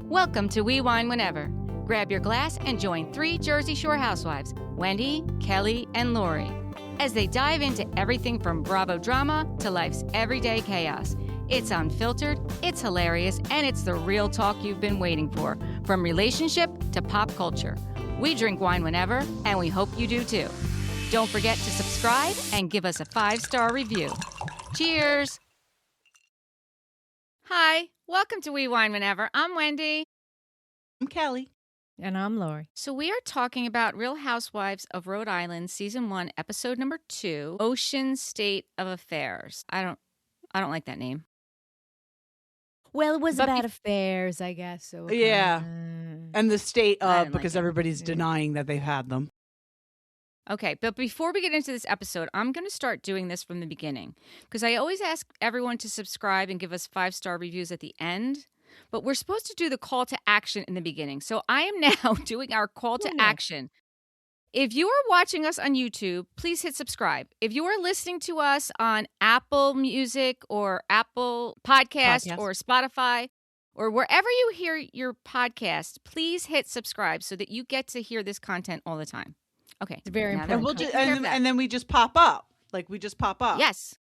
Welcome to We Wine Whenever. Grab your glass and join three Jersey Shore housewives, Wendy, Kelly, and Lori, as they dive into everything from Bravo drama to life's everyday chaos. It's unfiltered, it's hilarious, and it's the real talk you've been waiting for, from relationship to pop culture. We drink wine whenever, and we hope you do too. Don't forget to subscribe and give us a 5-star review. Cheers! Hi, welcome to We Wine Whenever. I'm Wendy. I'm Kelly. And I'm Lori. So we are talking about Real Housewives of Rhode Island, Season 1, Episode number 2, Ocean State of Affairs. I don't like that name. Well, it was about affairs, I guess. So Yeah. And the state of, because like everybody's denying that they've had them. Okay, but before we get into this episode, I'm going to start doing this from the beginning, because I always ask everyone to subscribe and give us 5-star reviews at the end, but we're supposed to do the call to action in the beginning. So I am now doing our call to action. If you are watching us on YouTube, please hit subscribe. If you are listening to us on Apple Music or Apple Podcast or Spotify or wherever you hear your podcast, please hit subscribe so that you get to hear this content all the time. Okay. It's very important. And we'll and then we just pop up. Like we just pop up. Yes.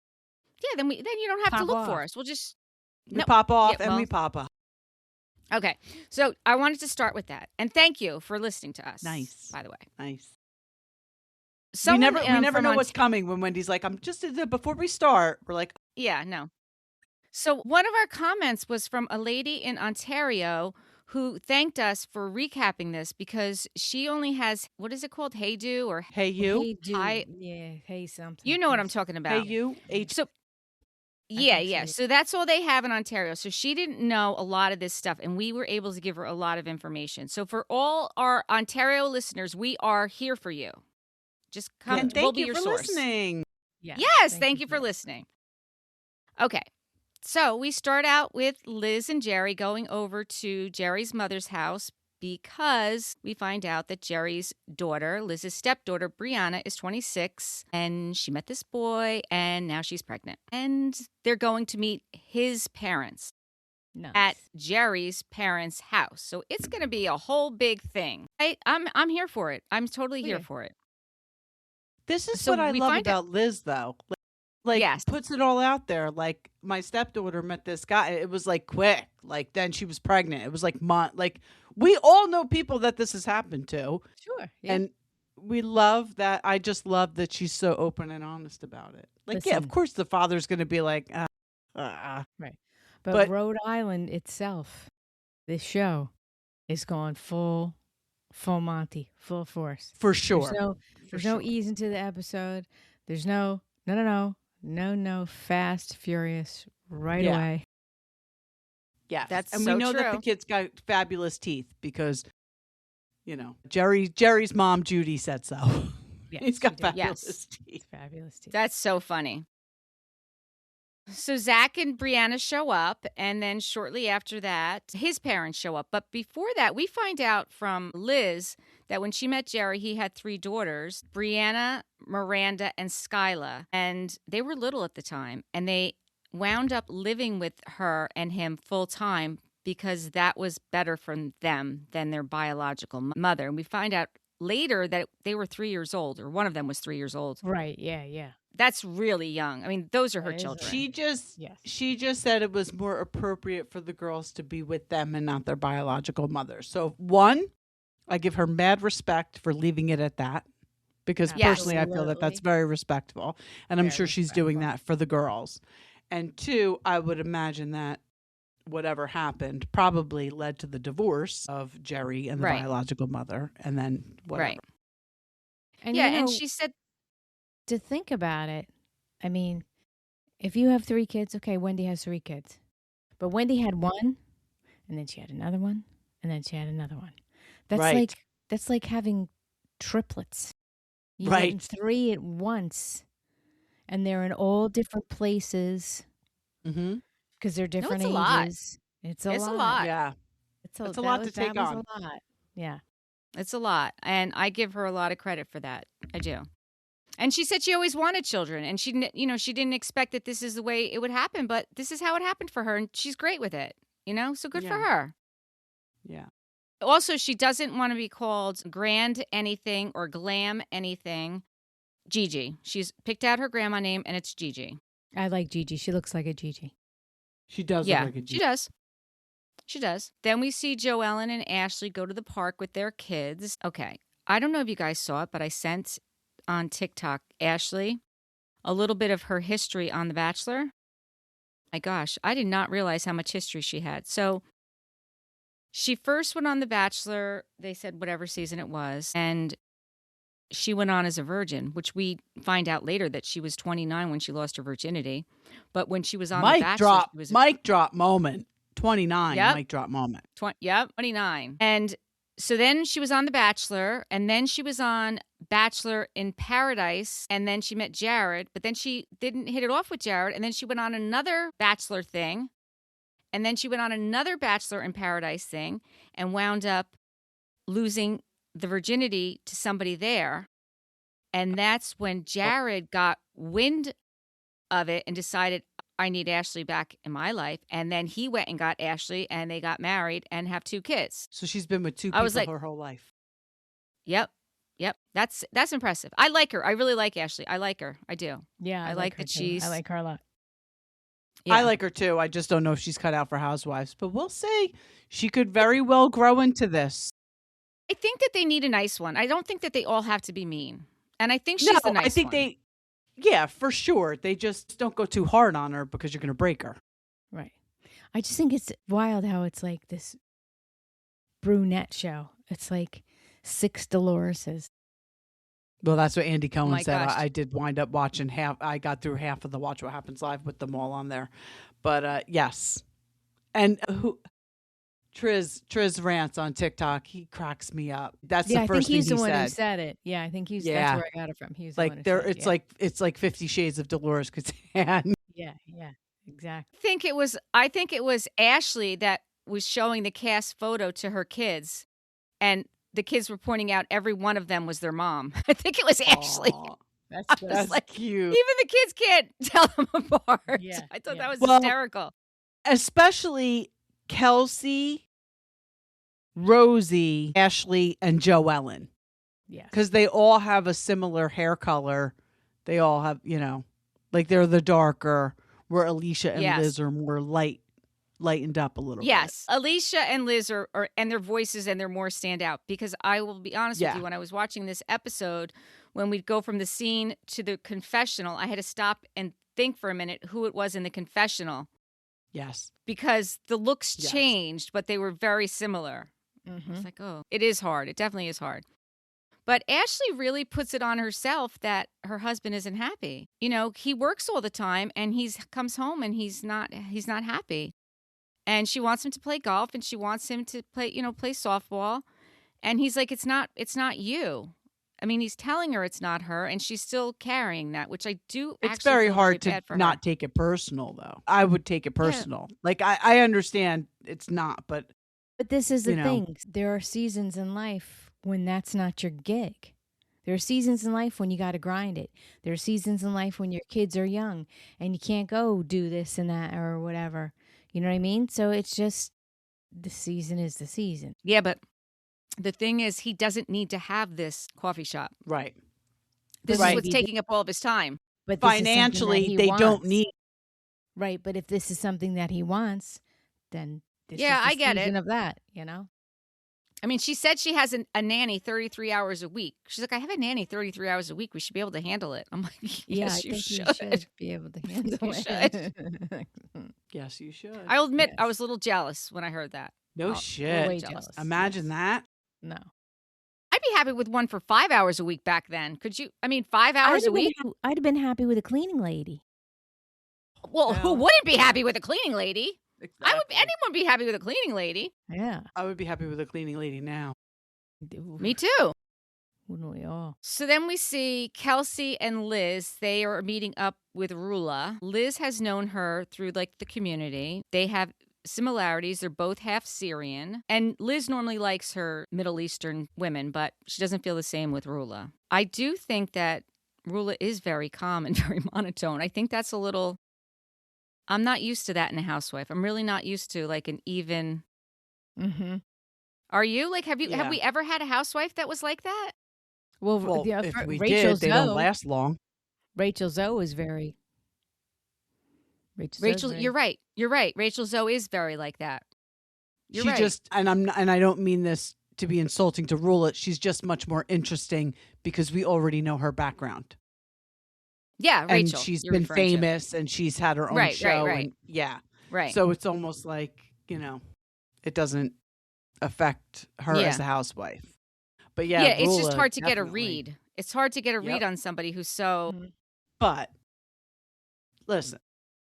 Yeah, then you don't have to look for us. We'll just pop off and we pop up. Okay. So I wanted to start with that. And thank you for listening to us. Nice. By the way. Nice. We never know what's coming when Wendy's like, I'm just before we start, we're like, yeah, no. So one of our comments was from a lady in Ontario who thanked us for recapping this because she only has, what is it called? Hey Do or Hey You? Hey Do. Hey something. You know what I'm talking about. Hey You? Yeah. So that's all they have in Ontario. So she didn't know a lot of this stuff, and we were able to give her a lot of information. So for all our Ontario listeners, we are here for you. Just come. And we'll be thank you your for source. listening. Yes, thank you for listening. Okay. So we start out with Liz and Jerry going over to Jerry's mother's house because we find out that Jerry's daughter, Liz's stepdaughter, Brianna, is 26, and she met this boy, and now she's pregnant. And they're going to meet his parents at Jerry's parents' house. So it's going to be a whole big thing. I'm here for it. I'm totally here for it. This is what I love about Liz, though. Like, puts it all out there. Like, my stepdaughter met this guy. It was, like, quick. Like, then she was pregnant. It was, like, like, we all know people that this has happened to. Sure. Yeah. And we love that. I just love that she's so open and honest about it. Like, yeah, of course the father's going to be like, Right. But Rhode Island itself, this show, is going full Monty, full force. For sure. There's no ease into the episode. There's no, fast, furious, right away. Yeah, that's and so we know true. that the kid's got fabulous teeth because, you know, Jerry's mom Judy said so. Yes, he's got fabulous teeth. Fabulous teeth. That's so funny. So Zach and Brianna show up, and then shortly after that, his parents show up. But before that, we find out from Liz that when she met Jerry, he had 3 daughters, Brianna, Miranda, and Skyla. And they were little at the time, and they wound up living with her and him full time because that was better for them than their biological mother. And we find out later that they were 3 years old, or one of them was 3 years old. Right, yeah. That's really young. I mean, those are her children. She just said it was more appropriate for the girls to be with them and not their biological mother. So one, I give her mad respect for leaving it at that because personally I feel that that's very respectful. And I'm sure she's doing that for the girls. And 2, I would imagine that whatever happened probably led to the divorce of Jerry and the biological mother, and then whatever. Right. And and she said, to think about it, I mean, if you have 3 kids, okay, Wendy has 3 kids. But Wendy had 1, and then she had another one, and then she had another one. That's like having triplets. You get 3 at once. And they're in all different places because they're different ages. It's a lot. Yeah. It's a lot to take on. A lot. Yeah. It's a lot. And I give her a lot of credit for that. I do. And she said she always wanted children. And she didn't expect that this is the way it would happen. But this is how it happened for her. And she's great with it. So good for her. Yeah. Also, she doesn't want to be called grand anything or glam anything. Gigi. She's picked out her grandma name, and it's Gigi. I like Gigi. She looks like a Gigi. She does look like a Gigi. She does. She does. Then we see Joellen and Ashley go to the park with their kids. Okay. I don't know if you guys saw it, but I sent on TikTok Ashley a little bit of her history on The Bachelor. My gosh, I did not realize how much history she had. So she first went on The Bachelor, they said whatever season it was, and she went on as a virgin, which we find out later that she was 29 when she lost her virginity. But when she was on The Bachelor, she was mic drop moment. 29, Yep. mic drop moment. 29. And so then she was on The Bachelor, and then she was on Bachelor in Paradise, and then she met Jared, but then she didn't hit it off with Jared, and then she went on another Bachelor thing, and then she went on another Bachelor in Paradise thing, and wound up losing the virginity to somebody there. And that's when Jared got wind of it and decided, I need Ashley back in my life. And then he went and got Ashley, and they got married and have 2 kids. So she's been with 2 people her whole life. Yep. That's impressive. I like her. I really like Ashley. I like her. I do. Yeah, I like that she's. I like her a lot. Yeah. I like her too. I just don't know if she's cut out for housewives, but we'll see. She could very well grow into this. I think that they need a nice one. I don't think that they all have to be mean. And I think she's the nice one. I think yeah, for sure. They just don't go too hard on her because you're going to break her. Right. I just think it's wild how it's like this brunette show. It's like 6 Doloreses. Well, that's what Andy Cohen said. Gosh. I did wind up watching half. I got through half of the Watch What Happens Live with them all on there. But yes. And Triz rants on TikTok. He cracks me up. That's the first thing he said. I think he's the one who said it. Yeah, I think that's where I got it from. He's like the one who said it. It's like 50 Shades of Dolores Kazan. Yeah, exactly. I think it was Ashley that was showing the cast photo to her kids, and the kids were pointing out every one of them was their mom. I think it was Ashley. That's like, cute. Even the kids can't tell them apart. Yeah, I thought that was hysterical. Especially Kelsey, Rosie, Ashley, and Joellen. Yeah. Because they all have a similar hair color. They all have, like they're the darker, where Alicia and Liz are more lightened up a little bit. Yes. Alicia and Liz are and their voices and they're more stand out. Because I will be honest with you, when I was watching this episode, when we'd go from the scene to the confessional, I had to stop and think for a minute who it was in the confessional. Yes. Because the looks changed, but they were very similar. Mm-hmm. It's like, oh, it is hard. It definitely is hard. But Ashley really puts it on herself that her husband isn't happy. He works all the time and comes home and he's not happy. And she wants him to play golf and she wants him to play softball. And he's like, it's not you. I mean, he's telling her it's not her, and she's still carrying that, which I do. It's very hard to not take it personal, though. I would take it personal. Yeah. Like I understand it's not, but this is the thing. There are seasons in life when that's not your gig. There are seasons in life when you got to grind it. There are seasons in life when your kids are young and you can't go do this and that or whatever. You know what I mean? So it's just the season is the season. Yeah, but the thing is, he doesn't need to have this coffee shop. Right. This is what's taking up all of his time. But financially, they don't need. Right, but if this is something that he wants, then this is I the get season it. of that, I mean, she said she has a nanny 33 hours a week. She's like, I have a nanny 33 hours a week. We should be able to handle it. I'm like, yes, I you think should. you should be able to handle it. Yes, you should. I'll admit, I was a little jealous when I heard that. No shit. Way jealous. Imagine that. No. I'd be happy with one for 5 hours a week back then. Could you? I mean, 5 hours a week? I'd have been happy with a cleaning lady. Well, who wouldn't be happy with a cleaning lady? Exactly. Anyone would be happy with a cleaning lady. Yeah. I would be happy with a cleaning lady now. Ooh, Me too. wouldn't we all? So then we see Kelsey and Liz. They are meeting up with Rulla. Liz has known her through the community. They have similarities. They're both half Syrian. And Liz normally likes her Middle Eastern women, but she doesn't feel the same with Rulla. I do think that Rulla is very calm and very monotone. I think that's a little... I'm not used to that in a housewife. I'm really not used to an even... Mm-hmm. Are you? Like, have Yeah. we ever had a housewife that was like that? Well, yeah, if we Rachel did, they don't Zoe. last long. Rachel Zoe is very. Rachel, you're right. You're right. Rachel Zoe is very like that. You're She right. just, and I don't mean this to be insulting to Rulla. She's just much more interesting because we already know her background. Yeah, Rachel. And she's you're been referring to. famous and she's had her own Right, show. right. And yeah. Right. So it's almost like, it doesn't affect her Yeah. as a housewife. But yeah, it's just Rulla, hard to get a definitely. read. It's hard to get a read Yep. on somebody who's so. But listen,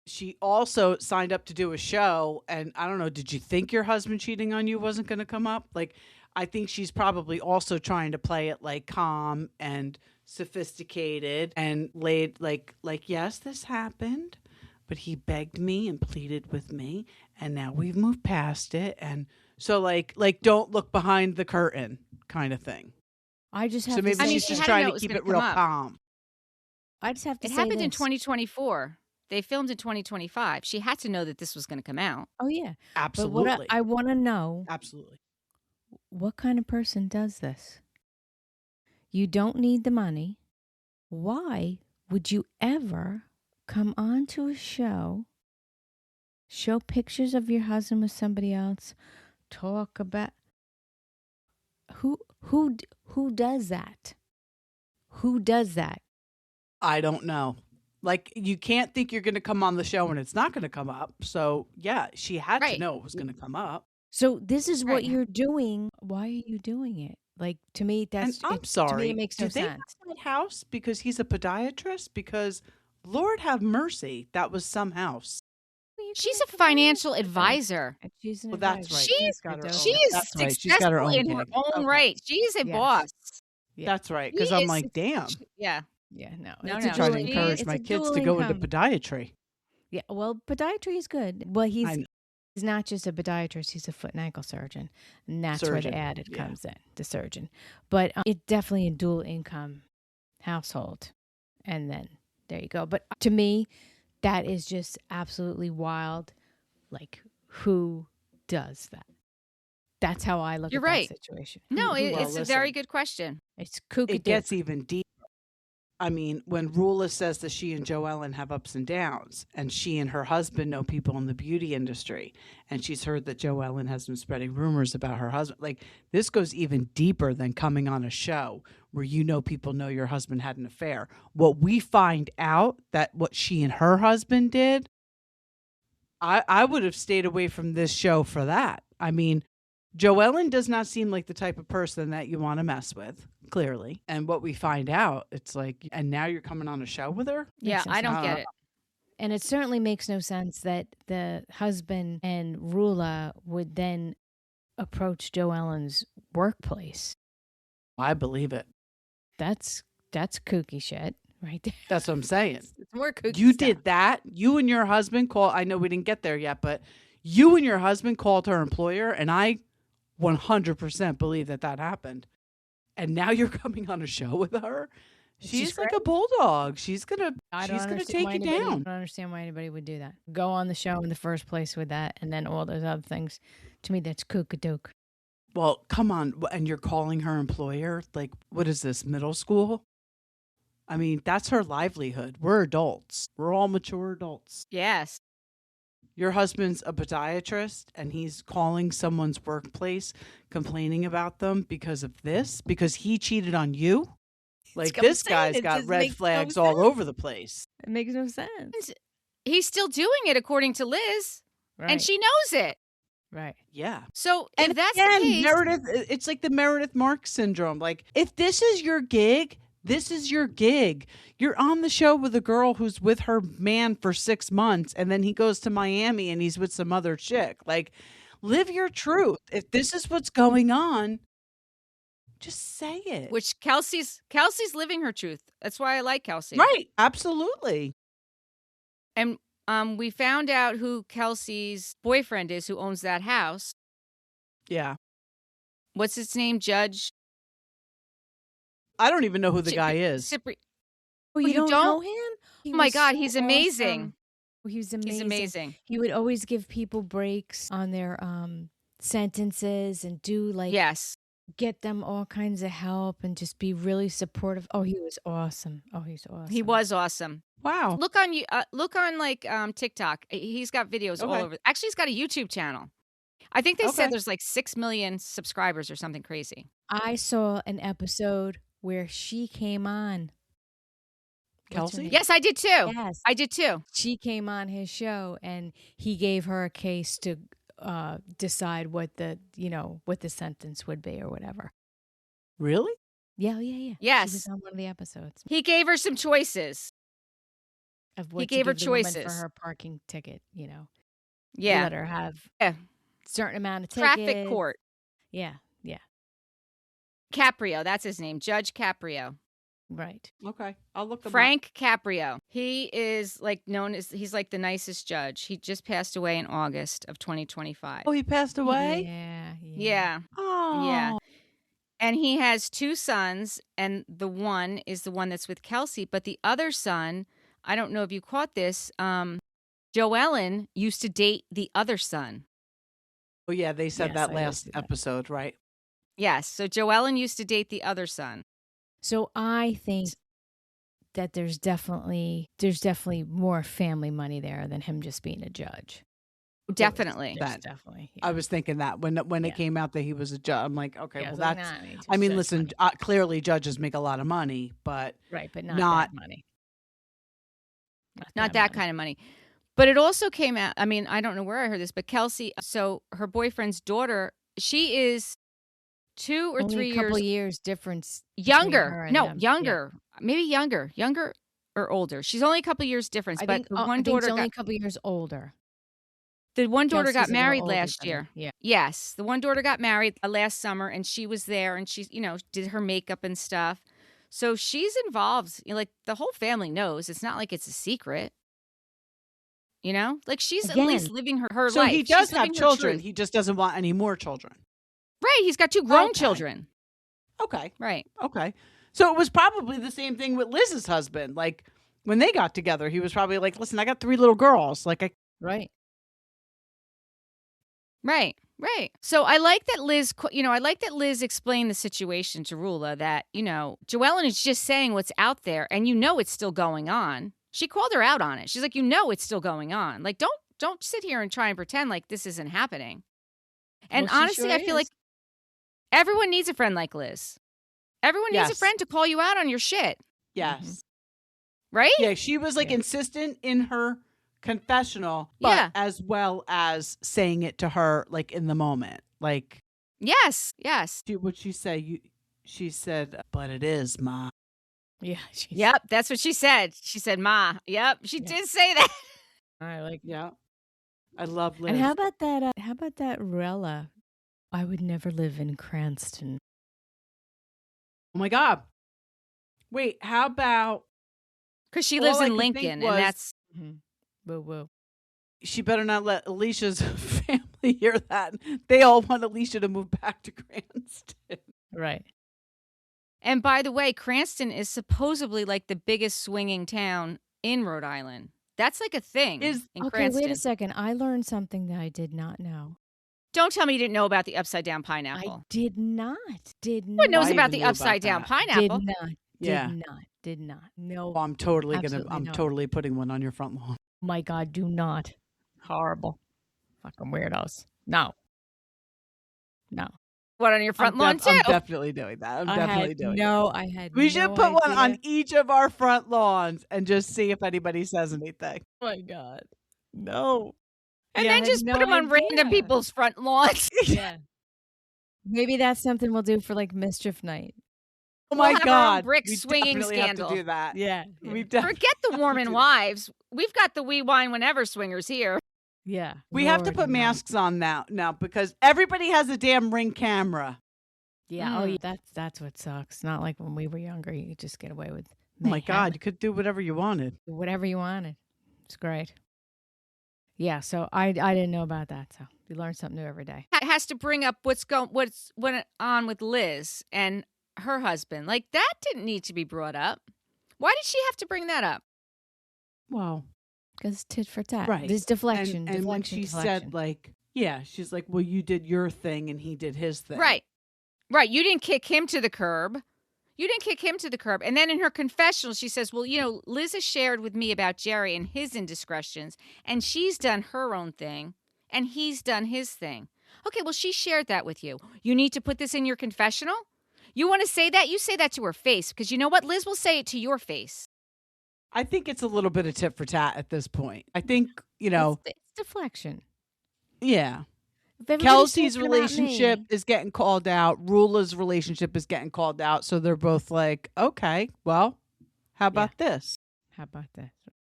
she also signed up to do a show. And I don't know, did you think your husband cheating on you wasn't going to come up? Like, I think she's probably also trying to play it like calm and sophisticated and laid like, yes, this happened, but he begged me and pleaded with me. And now we've moved past it. And so like don't look behind the curtain kind of thing. I just have So maybe to say she's she just had to trying know to it was keep gonna it real come up. calm. I just have to It say happened in this. 2024. They filmed in 2025. She had to know that this was going to come out. Oh yeah, Absolutely. But what I want to know, Absolutely. what kind of person does this? You don't need the money. Why would you ever come onto a show, show pictures of your husband with somebody else, talk about who does that? Who does that? I don't know. Like, you can't think you're going to come on the show and it's not going to come up. So, yeah, she had to Right. know it was going to come up. So this is what Right. you're doing. Why are you doing it? Like, to me, And that's I'm sorry. To me, it makes no do they sense. have that house because he's a podiatrist? Because, Lord have mercy, that was some house. She's a financial advisor. She's an Well, that's advisor. right. She's got her own. She is That's right. successful She's got her own in her gig. own Okay. right. She is a Yes. boss. Yeah. That's right. Because She I'm is like, damn. Yeah. Yeah, no. No, it's no. a Trying to dual- encourage it's my a kids dual to go into income. podiatry. Yeah, well, podiatry is good. Well, I he's know. not just a podiatrist; he's a foot and ankle surgeon, and that's where Surgeon, the added yeah. comes in, the surgeon. But it's definitely a dual income household, and then there you go. But to me, that is just absolutely wild. Like, who does that? That's how I look You're at right. that situation. No, Who- Well, it's a very listen. good question. it's kook. It gets even deeper. I mean, when Rulla says that she and Joe Ellen have ups and downs, and she and her husband know people in the beauty industry, and she's heard that Joe Ellen has been spreading rumors about her husband. Like, this goes even deeper than coming on a show where people know your husband had an affair. What we find out that what she and her husband did, I would have stayed away from this show for that. I mean, Joellen does not seem like the type of person that you want to mess with, clearly. And what we find out, it's like, and now you're coming on a show with her? Yeah, Makes no I don't sense. get it. And it certainly makes no sense that the husband and Rulla would then approach Joe Ellen's workplace. I believe it. That's kooky shit right there. That's what I'm saying. It's more kooky You stuff. did that. You and your husband called. I know we didn't get there yet, but you and your husband called her employer, and I 100% believe that happened. And now you're coming on a show with her. She's like a bulldog. She's gonna take you down. I don't understand why anybody would do that. Go on the show in the first place with that, and then all those other things. To me, that's kookadook. Well, come on. And you're calling her employer? Like, what is this, middle school? I mean, that's her livelihood. We're adults. We're all mature adults. Yes. Your husband's a podiatrist and he's calling someone's workplace complaining about them because of this, because he cheated on you. Like, what I'm this saying. guy's It got just red makes no flags all sense. over the place. It makes no sense. He's still doing it according to Liz, Right. and she knows it. right. Yeah. So And if that's again, the case, Meredith, it's like the Meredith Marks syndrome. Like, if this is your gig, this is your gig. You're on the show with a girl who's with her man for 6 months, and then he goes to Miami and he's with some other chick. Like, live your truth. If this is what's going on, just say it. which Kelsey's living her truth. That's why I like Kelsey. Right. Absolutely. And we found out who Kelsey's boyfriend is, who owns that house. Yeah. What's his name? Judge I don't even know who the guy is. Cipri- Oh, you you don't don't? know him? He Oh my was God, so he's amazing. awesome. He was amazing. He's amazing. He would always give people breaks on their sentences and do like Yes. get them all kinds of help and just be really supportive. Oh, he was awesome. He was awesome. Wow. Look on like TikTok. He's got videos all Okay. over. Actually, he's got a YouTube channel. I think they Okay. said there's like 6 million subscribers or something crazy. I saw an episode where she came on. What's her Kelsey? name? Yes, I did too. Yes. I did too. She came on his show and he gave her a case to decide what the sentence would be or whatever. Really? Yeah. She Yes. was on one of the episodes He gave her some choices. of what gave to her give the woman choices. for her parking ticket. Yeah. Let her have Yeah. certain amount of tickets. Traffic court. Yeah. Caprio, that's his name. Judge Caprio. Right. Okay. I'll look them up. Frank Caprio. He is like he's like the nicest judge. He just passed away in August of 2025. Oh, he passed away? Yeah. Oh. Yeah. And he has 2 sons, and the one is the one that's with Kelsey, but the other son, I don't know if you caught this, Joellen used to date the other son. Oh, yeah. They said Yes, that I did last see that. episode, right? Yes, so Joellen used to date the other son. So I think that there's definitely more family money there than him just being a judge. Definitely. That- Definitely. I was thinking that when Yeah. it came out that he was a judge, I'm like, okay, Yeah, I well, was like, that's. nah, it's I mean, judge listen, money. clearly judges make a lot of money, but Right, but not- not that money. Not that kind of money. But it also came out, I mean, I don't know where I heard this, but Kelsey, so her boyfriend's daughter, she is 2 or Only 3 a couple years years difference. between her younger. and No, him. Yeah. younger. Maybe younger or older. She's only a couple years difference, I but think, the I one think daughter she's only got a couple years older. the one daughter got Kelsey's a little married older last than her. year. Yeah. Yes, the one daughter got married last summer, and she was there, and she, did her makeup and stuff. So she's involved. Like the whole family knows. It's not like it's a secret. Like she's at least Again. living her so life. he She's does have living her children. truth. He just doesn't want any more children. Right, he's got 2 grown Okay. children. Okay. Right. Okay. So it was probably the same thing with Liz's husband. Like when they got together, he was probably like, listen, I got 3 little girls. Like Right. Right. So I like that Liz explained the situation to Rulla that, Joellen is just saying what's out there and it's still going on. She called her out on it. She's like, it's still going on. Like, don't sit here and try and pretend like this isn't happening. And Well, she honestly, sure I feel is. like everyone needs a friend like Liz. Everyone needs a Yes. friend to call you out on your shit. yes. Right? Yeah, she was like Yeah. insistent in her confessional, but Yeah. as well as saying it to her like in the moment. Like Yes. what'd she say? She said, but it is, Ma. Yeah. Yep. That's what she said. She said, Ma. Yep. She Yeah. did say that. I like. Yeah. I love Liz. And how about that? How about that Rulla? I would never live in Cranston. Oh my God. Wait, how about Because she All lives I in could think Lincoln, was- and that's Whoa. she better not let Alicia's family hear that. They all want Alicia to move back to Cranston. Right. And by the way, Cranston is supposedly like the biggest swinging town in Rhode Island. That's like a thing in Okay, Cranston. wait a second. I learned something that I did not know. Don't tell me you didn't know about the upside down I pineapple. did not. What knows I about even the knew about upside down that. pineapple? Did not. No. Oh, I'm totally Absolutely not. totally putting one on your front lawn. My God, do not. Horrible. Fucking weirdos. No. What, on your front lawn too? I'm definitely doing that. I had We should put one on idea. each of our front lawns and just see if anybody says anything. Oh my God. No. And Yeah, I then had just no put them on random idea. people's front lawns. Yeah. Maybe that's something we'll do for like mischief night. Oh We'll my have our own God. brick we swinging definitely scandal. have to do that. Yeah. We definitely Forget the have Mormon to do that. wives. We've got the We Wine Whenever swingers here. Yeah. We have to Lord put no. masks on now because everybody has a damn Ring camera. Yeah. Oh, yeah. That's what sucks. Not like when we were younger, you could just get away with. Oh my God, mayhem. you could do whatever you wanted. Whatever you wanted. It's great. Yeah. So I didn't know about that. So you learn something new every day. It has to bring up what's went on with Liz and her husband. Like, that didn't need to be brought up. Why did she have to bring that up? Well, Because tit for tat. right. There's deflection. And when deflection, she deflection. said, like, Yeah, she's like, well, you did your thing and he did his thing. Right. Right. You didn't kick him to the curb. You didn't kick him to the curb. And then in her confessional, she says, well, Liz has shared with me about Jerry and his indiscretions, and she's done her own thing, and he's done his thing. Okay, well, she shared that with you. You need to put this in your confessional? You want to say that? You say that to her face, because you know what? Liz will say it to your face. I think it's a little bit of tit for tat at this point. I think, It's deflection. Yeah. If everybody's Kelsey's talking about relationship me- is getting called out. Rulla's relationship is getting called out. So they're both like, okay, well, how about this? How about that?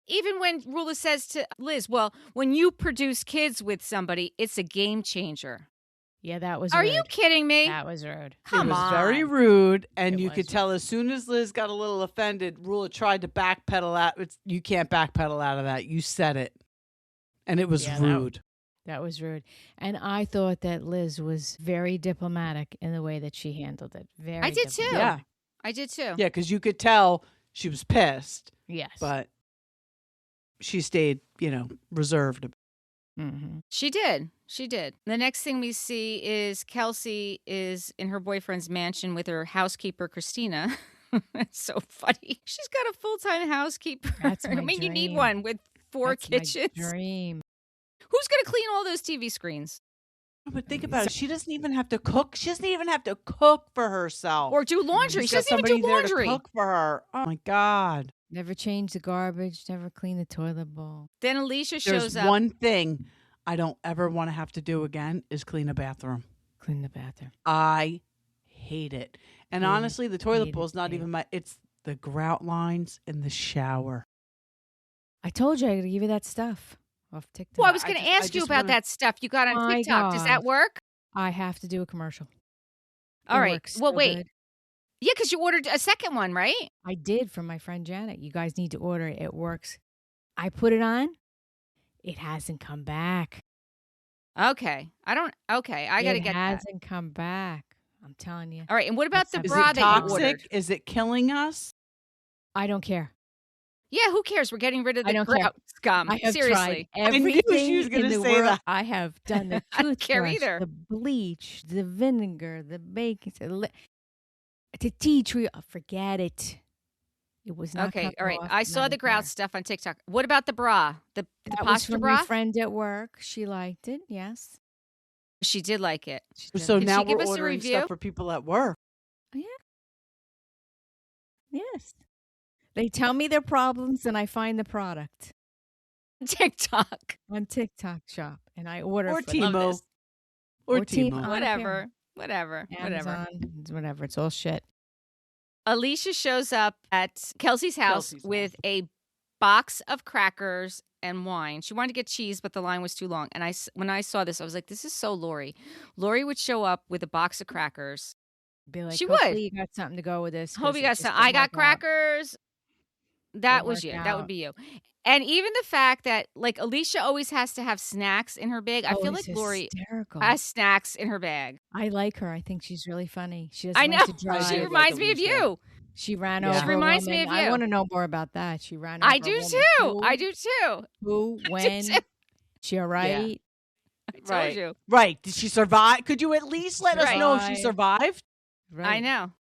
Even when Rulla says to Liz, well, when you produce kids with somebody, it's a game changer. Yeah, that was Are rude. you kidding me? That was rude. Come It was on. very rude. And It you was could tell as soon as Liz got a little offended, Rulla tried to backpedal out. You can't backpedal out of that. You said it. And it was Yeah, rude. That was rude. And I thought that Liz was very diplomatic in the way that she handled it. Very I did too. diplomatic. I did too. Yeah, because you could tell she was pissed, Yes. but she stayed, reserved. Mm-hmm. She did. She did. The next thing we see is Kelsey is in her boyfriend's mansion with her housekeeper, Christina. It's so funny. She's got a full-time housekeeper. That's I my mean, you need dream. one with 4 That's my kitchens. dream. Who's going to clean all those TV screens? But think about it. She doesn't even have to cook. She doesn't even have to cook for herself. Or do laundry. She's She got doesn't even do somebody there laundry. to cook for her. Oh, my God. Never change the garbage. Never clean the toilet bowl. Then Alicia There's shows up. one thing I don't ever want to have to do again is clean a bathroom. Clean the bathroom. I hate it. And Hate it, honestly, the toilet hate bowl it, is not hate even it's the grout lines in the shower. I told you I could give you that stuff off TikTok. Well, I was I going to just- I ask you just about wanna- that stuff you got on My TikTok. Does that God. work? I have to do a commercial. All It right. works Well, so wait. good. Yeah, because you ordered a second one, right? I did from my friend Janet. You guys need to order it. It works. I put it on. It hasn't come back. Okay. I got to get It that. hasn't come back. I'm telling you. All right. And what about the Is it bra Is it that you ordered? toxic? Is it killing us? I don't care. Yeah, who cares? We're getting rid of I the don't care. grout scum. I have Seriously. tried knew she everything was gonna in the say world. that. I have done the I don't care toothbrush, either. the bleach, the vinegar, the baking soda, the tea tree. Oh, forget it. It was not Okay. coming All right. off, I and saw don't the grout care. stuff on TikTok. What about the bra? The That was posture from bra? my friend at work. She liked it. Yes. She did like it. She did. So Did now she give we're us a ordering review? stuff for people at work. Yes. They tell me their problems and I find the product TikTok. on TikTok shop and I order Or for them. Love Timo. this. Or Or Timo. Timo. I don't Whatever. Whatever. Amazon, whatever. It's all shit. Alicia shows up at Kelsey's house Kelsey's with a box of crackers and wine. She wanted to get cheese, but the line was too long. And when I saw this, I was like, this is so Lori. Lori would show up with a box of crackers. Be like, She hopefully would. you got something to go with this. Hope 'cause you it got just some. didn't I got work out. crackers. That Didn't was work you. That would out. be you. And even the fact that, like, Alicia always has to have snacks in her bag. I Oh, feel it's like Lori hysterical. has snacks in her bag. I like her. I think she's really funny. She doesn't I like know. to drive. She like reminds me of Alicia. you. She ran Yeah. over. She reminds a me woman. of you. I want to know more about that. She ran over. I a do woman. too. I do too. Who? I do When? too. She all right? I told Right. you. Right. Did she survive? Could you at least let us Right. know if she survived? Right. I know.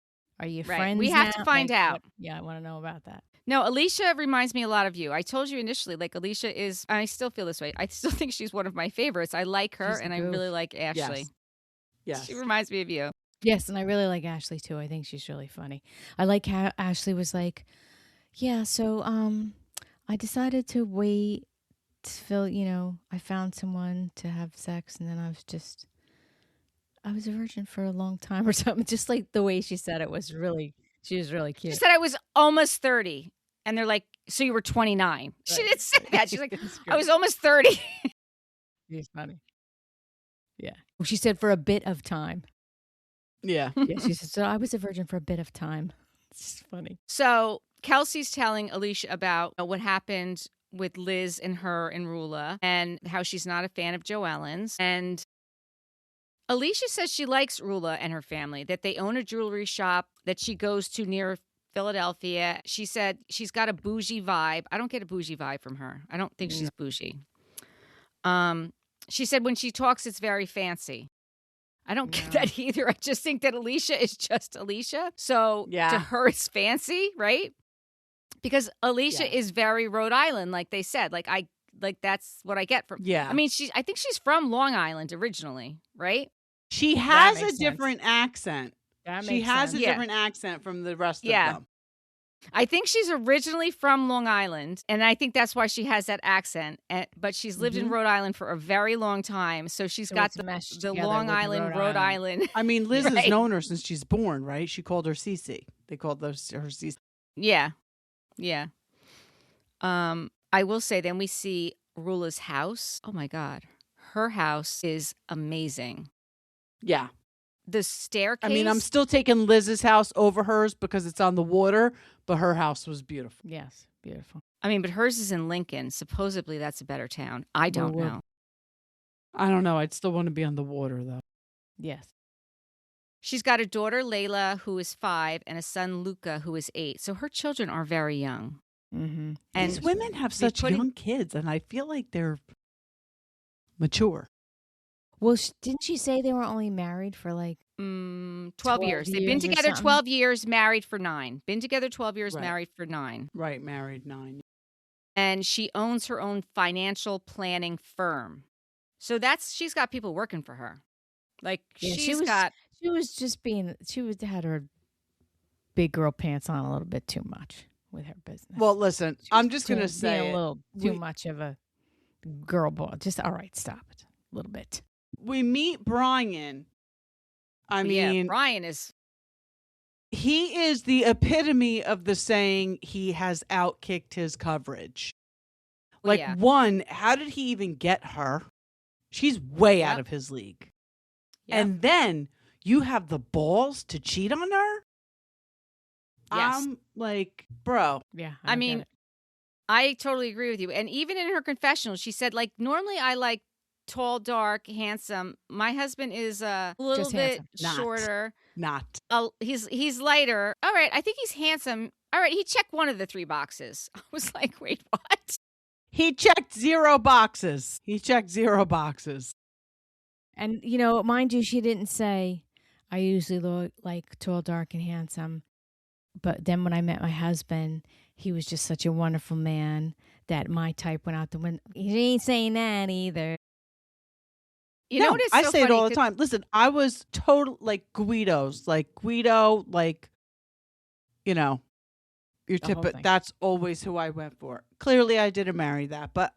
Are you Right. friends? We have to now? find Like, out. what- Yeah, I want to know about that. No, Alicia reminds me a lot of you. I told you initially, like, Alicia is, I still feel this way. I still think she's one of my favorites. I like her She's the and I goof. really like Ashley. Yes. Yes. She reminds me of you. Yes, and I really like Ashley too. I think she's really funny. I like how Ashley was like, "Yeah, so I decided to wait till, I found someone to have sex and then I was a virgin for a long time or something." Just like the way she said it was she was really She cute. said I was almost 30. And they're like, so you were 29. She Right. didn't say that. She's like, It's I was great. almost 30. She's funny. Yeah. She said for a bit of time. Yeah. Yeah, she said, so I was a virgin for a bit of time. It's funny. So Kelsey's telling Alicia about what happened with Liz and her and Rulla and how she's not a fan of Joe Ellen's. And Alicia says she likes Rulla and her family, that they own a jewelry shop that she goes to near Philadelphia. She said she's got a bougie vibe. I don't get a bougie vibe from her. I don't think she's bougie. She said when she talks, it's very fancy. I don't get that either. I just think that Alicia is just Alicia. So to her, it's fancy, right? Because Alicia is very Rhode Island, like they said. Like that's what I get from. Yeah. I mean, I think she's from Long Island originally, right? She has a different accent. She has a different accent from the rest of them. I think she's originally from Long Island, and I think that's why she has that accent. But she's lived in Rhode Island for a very long time, so she's got the Long Island, Rhode Island. I mean, Liz has known her since she's born, right? She called her Cece. They called her Cece. Yeah. I will say, then we see Rulla's house. Oh my God, her house is amazing. Yeah. The staircase. I mean, I'm still taking Liz's house over hers because it's on the water, but her house was beautiful. Yes, beautiful. I mean, but hers is in Lincoln. Supposedly that's a better town. I don't know. I don't know. I'd still want to be on the water, though. Yes. She's got a daughter, Layla, who is 5, and a son, Luca, who is 8. So her children are very young. Mm-hmm. And these women have such young kids, and I feel like they're mature. Well, didn't she say they were only married for like 12 years? They've been together 12 years, married for 9. Been together 12 years, married for 9. Right, married 9. And she owns her own financial planning firm. So she's got people working for her. Like she had her big girl pants on a little bit too much with her business. Well, listen, I'm just going to say a little too much of a girl boss. Just all right, stop it a little bit. We meet Brian. I mean, Brian is. He is the epitome of the saying he has outkicked his coverage. Like, one, how did he even get her? She's way out of his league. Yep. And then you have the balls to cheat on her? Yes. I'm like, bro. Yeah. I mean, I totally agree with you. And even in her confessional, she said, like, normally I like tall, dark, handsome. My husband is a little bit shorter. He's lighter. All right, I think he's handsome. All right, he checked one of the 3 boxes. I was like, wait, what? He checked 0 boxes. And, mind you, she didn't say, I usually look like tall, dark, and handsome. But then when I met my husband, he was just such a wonderful man that my type went out the window. He ain't saying that either. You know what is so I say it all the time. Listen, I was total like Guido's. Like Guido, like, your typical. That's always who I went for. Clearly, I didn't marry that. But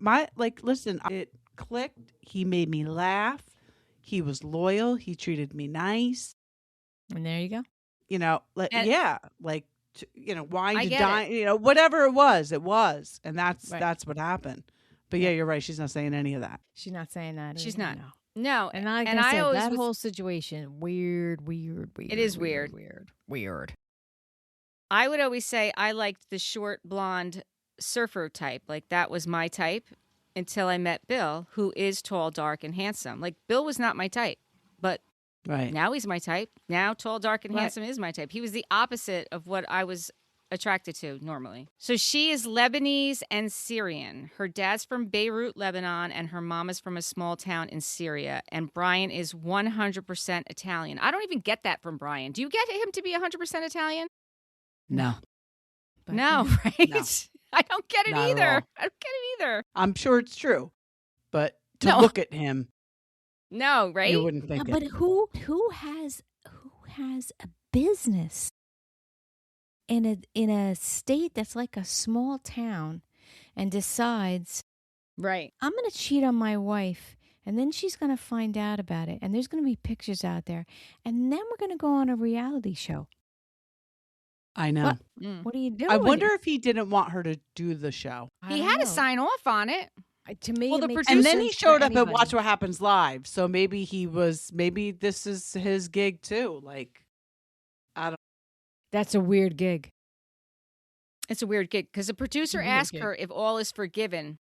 listen, it clicked. He made me laugh. He was loyal. He treated me nice. And there you go. Wine to dine, whatever it was, and that's what happened. But yeah, you're right. She's not saying any of that. She's not saying that. She's not. No, and I said, that whole situation, weird. It is weird. I would always say I liked the short blonde surfer type. Like that was my type until I met Bill, who is tall, dark, and handsome. Like Bill was not my type, but now he's my type. Now tall, dark, and handsome is my type. He was the opposite of what I was attracted to normally. So she is Lebanese and Syrian. Her dad's from Beirut, Lebanon, and her mom is from a small town in Syria. And Brian is 100% Italian. I don't even get that from Brian. Do you get him to be 100% Italian? No. No, right? No. I don't get it either. I'm sure it's true. But to look at him. No, right? You wouldn't think it. But who has a business in a state that's like a small town and decides, right, I'm going to cheat on my wife, and then she's going to find out about it, and there's going to be pictures out there, and then we're going to go on a reality show. I know. What are you doing? I wonder if he didn't want her to do the show. He had to sign off on it. To me, and then he showed up at Watch What Happens Live. So maybe this is his gig too. Like, I don't. That's a weird gig. It's a weird gig because the producer asked her if all is forgiven.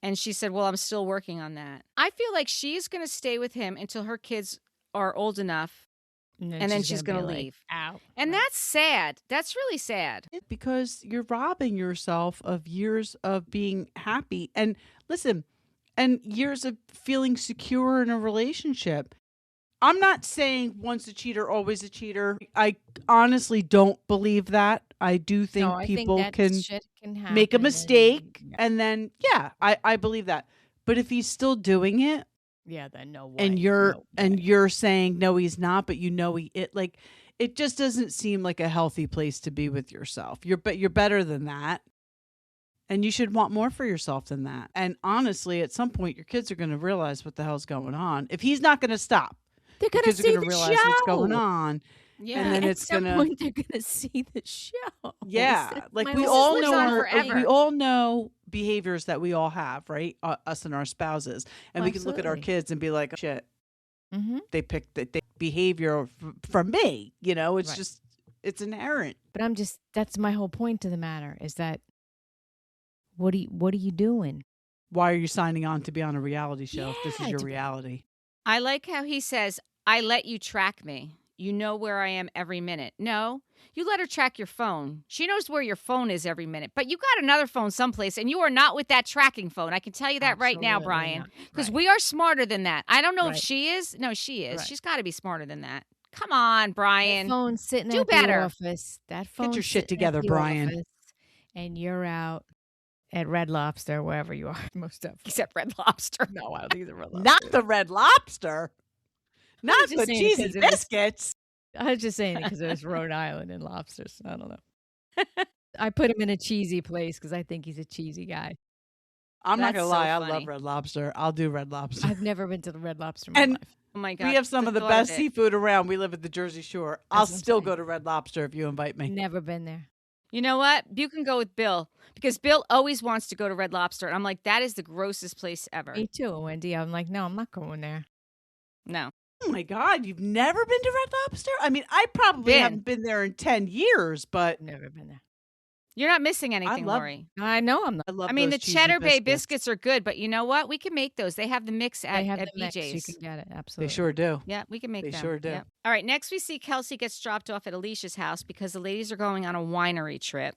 And she said, well, I'm still working on that. I feel like she's going to stay with him until her kids are old enough. And then she's going to leave. Out. And that's sad. That's really sad. Because you're robbing yourself of years of being happy. And listen, and years of feeling secure in a relationship. I'm not saying once a cheater, always a cheater. I honestly don't believe that. I do think No, I think people that can shit can happen. make a mistake yeah. and then, I believe that. But if he's still doing it, Yeah, then no way. and you're saying no, he's not, but it just doesn't seem like a healthy place to be with yourself. You're better than that. And you should want more for yourself than that. And honestly, at some point, your kids are going to realize what the hell's going on. If he's not going to stop, they're going to kids are see going to the realize show. what's going on. Yeah. And then At it's some going point, they're going to see the show. Yeah. Like My we whole all lives know, on forever. we all know behaviors that we all have, right? Us and our spouses. And we can look at our Absolutely. kids and be like, shit, Mm-hmm. they picked the behavior from me. It's Right. just, it's inherent. But that's my whole point to the matter is that what are you doing? Why are you signing on to be on a reality show if this is Yeah, your to- reality? I like how he says, I let you track me. You know where I am every minute. No, you let her track your phone. She knows where your phone is every minute. But you got another phone someplace, and you are not with that tracking phone. I can tell you that right now, Absolutely Brian. not. Because Right. we are smarter than that. I don't know if Right. she is. No, she is. Right. She's got to be smarter than that. Come on, Brian. That phone's sitting Do at better. the office. That phone your shit together, Brian. And you're out at Red Lobster, wherever you are. Most definitely. Except Red Lobster. No, I don't think it's a Red Lobster. Not the Red Lobster. Not just the saying cheesy because it was- biscuits. I was just saying it because it was Rhode Island and lobsters. I don't know. I put him in a cheesy place because I think he's a cheesy guy. I'm not That's going to so lie. I funny. love Red Lobster. I'll do Red Lobster. I've never been to the Red Lobster in my And life. Oh, my God. We have some of the thought best it. seafood around. We live at the Jersey Shore. I'll what I'm still saying. go to Red Lobster if you invite me. Never been there. You know what? You can go with Bill because Bill always wants to go to Red Lobster. And I'm like, that is the grossest place ever. Me too, Wendy. I'm like, no, I'm not going there. No. Oh my God, you've never been to Red Lobster? I mean, I probably haven't been there in 10 years, but Never been there. You're not missing anything, love- Lori. I know I'm not. I love I mean, those the cheesy Cheddar Bay biscuits are good, but you know what? We can make those. They have the mix They at have the mix. BJ's. You can get it. They Absolutely. sure do. Yeah, we can make They them. sure do. Yep. All right, next we see Kelsey gets dropped off at Alicia's house because the ladies are going on a winery trip.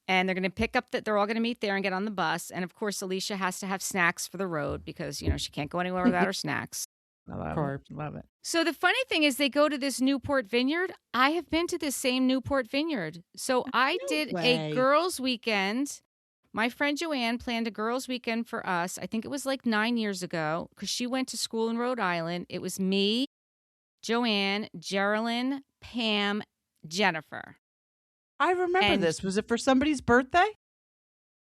And they're going to pick up they're all going to meet there and get on the bus. And of course, Alicia has to have snacks for the road because, she can't go anywhere without her snacks. I love Carbs. it. Love it. So the funny thing is they go to this Newport Vineyard. I have been to this same Newport Vineyard. So I did way. a girls' weekend. My friend Joanne planned a girls' weekend for us. I think it was like 9 years ago because she went to school in Rhode Island. It was me, Joanne, Geraldine, Pam, Jennifer. I remember And- this. Was it for somebody's birthday?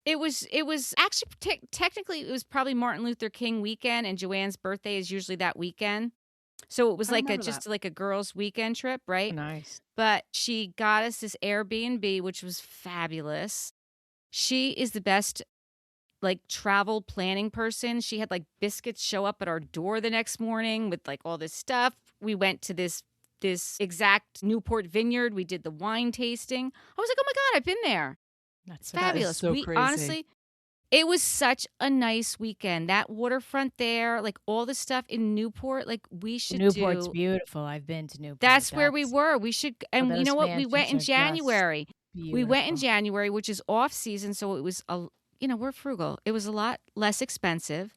It was actually technically it was probably Martin Luther King weekend, and Joanne's birthday is usually that weekend. So it was I like remember just that. like a girls' weekend trip, right? Nice. But she got us this Airbnb, which was fabulous. She is the best like travel planning person. She had like biscuits show up at our door the next morning with like all this stuff. We went to this exact Newport Vineyard. We did the wine tasting. I was like, oh my God, I've been there. That's Fabulous. so We crazy. honestly, it was such a nice weekend. That waterfront there, like all the stuff in Newport, like we should Newport's do. beautiful. I've been to Newport. That's where we were. We should, and you those know what? We went in mansions are just January. We went in beautiful. January, which is off season, so it was we're frugal. It was a lot less expensive,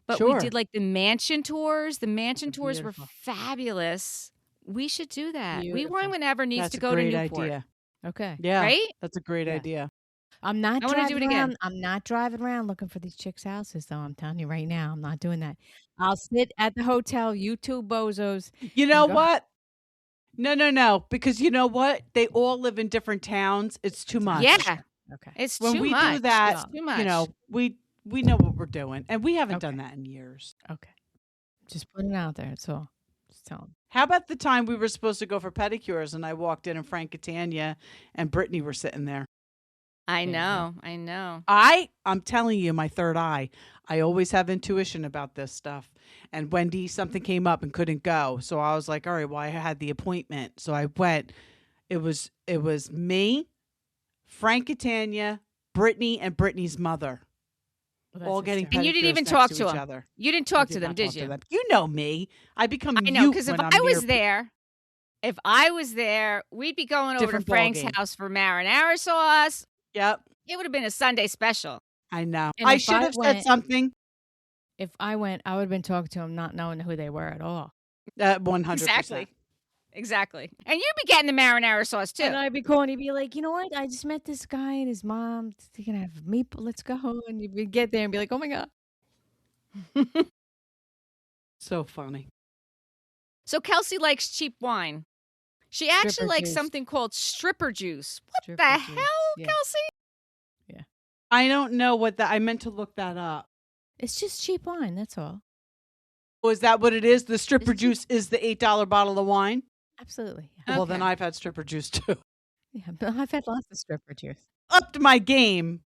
but we Sure. did like the mansion tours. The mansion tours were Beautiful. fabulous. We should do that. We Beautiful. wine whenever needs That's to a go to great Newport, idea. Okay. Yeah. right? That's a great Yeah. idea. I'm not I wanna do driving it again. around. I'm not driving around looking for these chicks' houses, though. I'm telling you right now, I'm not doing that. I'll sit at the hotel. You two bozos. You know go- what? No. Because you know what? They all live in different towns. It's too much. Yeah, Okay. it's When too we much. do that, It's too much. we know what we're doing. And we haven't Okay. done that in years. Okay. Just putting it out there. That's all. Just tell them. How about the time we were supposed to go for pedicures and I walked in and Frank Catania and Brittany were sitting there? I Yeah. know. I know. I'm telling you, my third eye. I always have intuition about this stuff. And Wendy, something came up and couldn't go. So I was like, all right, well, I had the appointment. So I went. It was me, Frank Catania, Brittany, and Brittany's mother. Well, All that's getting hysterical. And you didn't pedicures even next talk to to each them. other. You didn't I talk did to them, not did talk to you? them. You know me. I become I know, mute because if when I'm I was near- there, we'd be going over Different to Frank's ballgame. house for marinara sauce. Yep, It would have been a Sunday special. I know. And I if should I have said went- something. if I went, I would have been talking to them not knowing who they were at all. 100%. Exactly. And you'd be getting the marinara sauce too. And I'd be calling, he'd be like, you know what? I just met this guy and his mom. They're going to have meatball. Let's go. And you'd get there and be like, oh my God. So funny. So Kelsey likes cheap wine. She actually Stripper likes juice. something called stripper juice. What Stripper the juice, hell, yeah. Kelsey? I don't know what that. I meant to look that up. It's just cheap wine. That's all. Oh, is that what it is? The stripper It's juice is the $8 bottle of wine? Absolutely. Yeah. Well, then Okay. I've had stripper juice too. Yeah, but I've had lots of stripper juice. Upped my game.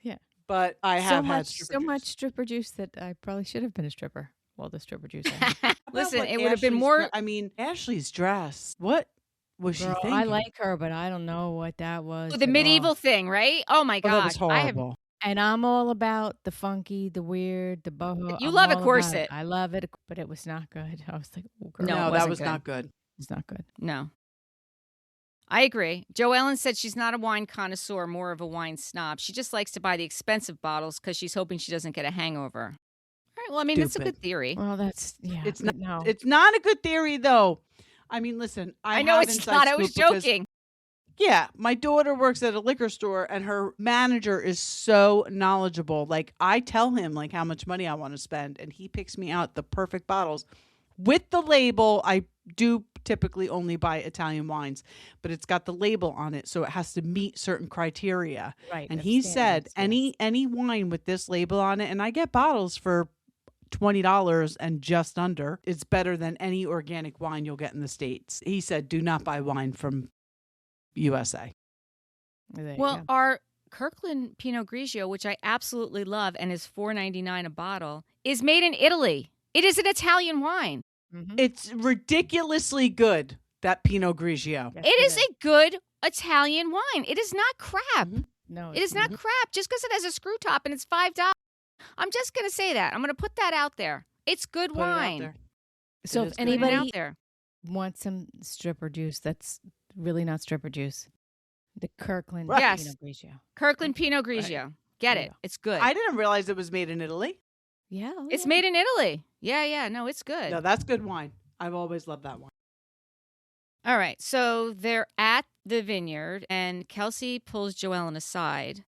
Yeah. But I have had so stripper juice. much stripper juice that I probably should have been a stripper. Well, the stripper juice. I had. Listen, What it would have been Ashley's more. dre- I mean, Ashley's dress. What was Girl, she thinking? I like her, but I don't know what that was. The at medieval all. thing, right? Oh my Oh, God. that was horrible. And I'm all about the funky, the weird, the boho. You I'm love a all about corset. it. I love it, but it was not good. I was like, oh, girl, No, it No, that wasn't was good. not good. it's not good. No. I agree. Jo Ellen said she's not a wine connoisseur, more of a wine snob. She just likes to buy the expensive bottles because she's hoping she doesn't get a hangover. All right. Well, I mean, that's a Stupid. good theory. Well, that's It's but no. It's not a good theory, though. I mean, listen. I know have it's inside not. I was scoop because- joking. Yeah, my daughter works at a liquor store and her manager is so knowledgeable. Like I tell him like how much money I want to spend and he picks me out the perfect bottles with the label. I do typically only buy Italian wines, but it's got the label on it so it has to meet certain criteria. Right. And that's he said standards, yes. any wine with this label on it and I get bottles for $20 and just under. It's better than any organic wine you'll get in the States. He said do not buy wine from USA. There you Well, go. our Kirkland Pinot Grigio, which I absolutely love and is $4.99 a bottle, is made in Italy. It is an Italian wine. Mhm. It's ridiculously good, that Pinot Grigio. Yes, It is a good Italian wine. It is not crap. No, It is not crap just because it has a screw top and it's $5. I'm just going to say that. I'm going to put that out there. It's good Put it out wine. there. So It if is good. Put it anybody out there. wants some stripper juice, that's really not stripper juice. The Kirkland Right. Yes. Pinot Grigio. Kirkland Pinot Grigio. Get There you it. go. It's good. I didn't realize it was made in Italy. Yeah. It's yeah. made in Italy. Yeah. No, it's good. No, that's good wine. I've always loved that wine. All right. So they're at the vineyard, and Kelsey pulls Joellen aside